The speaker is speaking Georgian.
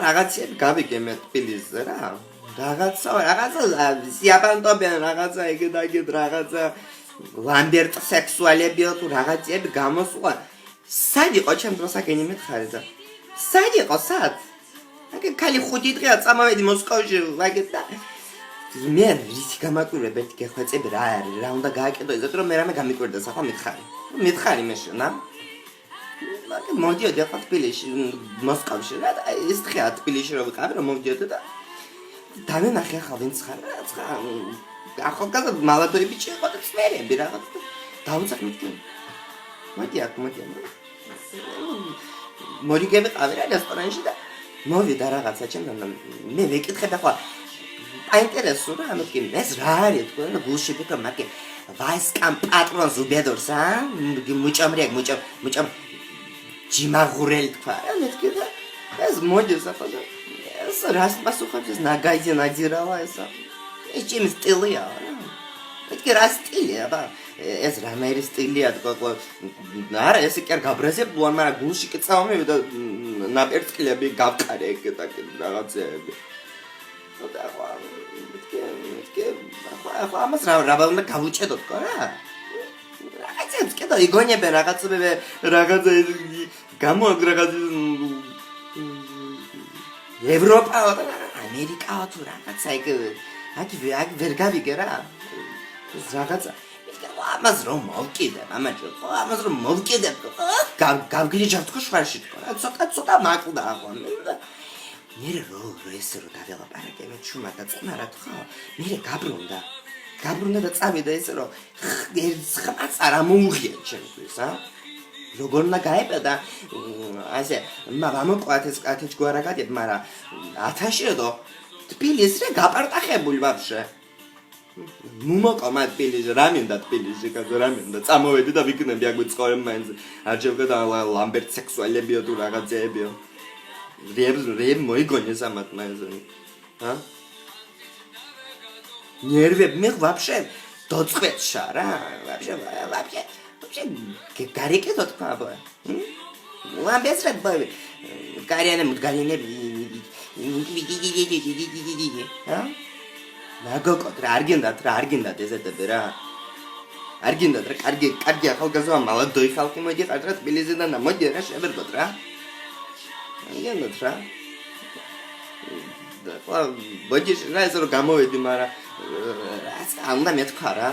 რაღაცები გავიგე მე თბილისზე რა. რაღაცა სიაპანტობენ რაღაცა ეგ რაღაცა ლამბერტ სექსუალები თუ რაღაცები გამოსულა. სად იყო ჩემ დროს აგენი მითხარი და სად იყო სად? აგე ქალი 5 დღეა წამოვედი მოსკოვში ვაგეთ და მე რითი გამაკვირვებ ერთი გეხვეწები რა არის რა უნდა გააკეთო ისეთ რომ მე რამე გამიკვირდა სახა მითხარი მე შენა მაგ მოდიოდი ახლა თბილისში მოსკოვში რა და ეს დღეა თბილისში რომ ვიყავი რომ მოვიდიოდი და დავენახე ახლა ვინც ხარ რა ახალგაზრდა მალადოები ბიჭი იყო და წვერები რაღაც დავუწახ მეთქი მოდი მოვიყავი რა რესტორანში და მოვიდა რაღაცა ჩემთან და მე ვეკითხე ახლა აინტერესო რა მეთქი ეს რა არის თქო და გულში ვიქო მაგე ვაისკამ პატრონს უბედორს მუჭამ ჯიმაღურელი თქვა რა მეთქი და ეს მოდის ახლა და ეს რას პასუხობს ეს ნაგაიძე ნაძირავა ესა ეს ჩემი სტილია რა მეთქი რა სტილია და ეს რამერი სტილია თქო არა ეს კი არ გაბრაზებ ბუან მაგრამ გულში კი წავმევიდა ნაპერწკლები გავყარე ეგ და რაღაცეები და ახლა ამას რა უნდა გავუჭედო თქო რა რაღაცებს კიდე იგონებენ რაღაცები რაღაცა გამოაგ რაღაცა ევროპა და ამერიკა თუ რაღაცა ეგ ვერ გავიგე რა ეს რაღაცა ამას რომ მოვკიდებ ამაჭო ხო ამას რომ მოვკიდებ გავგიჟავ თქო შვარში თქო რა ცოტა მაკლდა ახლა მე რო ესე რო დაველაპარაკე მე ჩუმა და წნარად ხო მე გაბრუნდა და წავიდა ესე რომ ხმაც არ ამოუღია ჩემთვის როგორ უნდა გაეპედა ასე მამოყვათ ეს კათეჩ გვარაგადებ მაგრამ 1000 რო თბილისში გაპარტახებული ვაფშე მუმოკომა თბილისში რა მინდა თბილისში კაცო რა მინდა წამოვედი და ვიქნები აგვი წორემ მაინც არჩევდა და ლამბერტ სექსუალებიო თუ რაღაცეებიო რებ მოიგონეს ამათ მაინც ნერვები მე ვაფშე დოწყვეტშა რა ვაფშე გარეკეთო თქვა აბა ლამბესრად ბავი გარიანები ნაგოკოთ რა არ გინდათ ესეთები რა არ გინდათ რა კარგი ახალგაზრდა მალადოი ხალხი მოდი ყადრა თბილისიდან და მოდი რა შევერგოთ რა აიგენოთ რა და ბოჯიშ რა ეს რო გამოვედი მაგრამ რა უნდა მეთქვა რა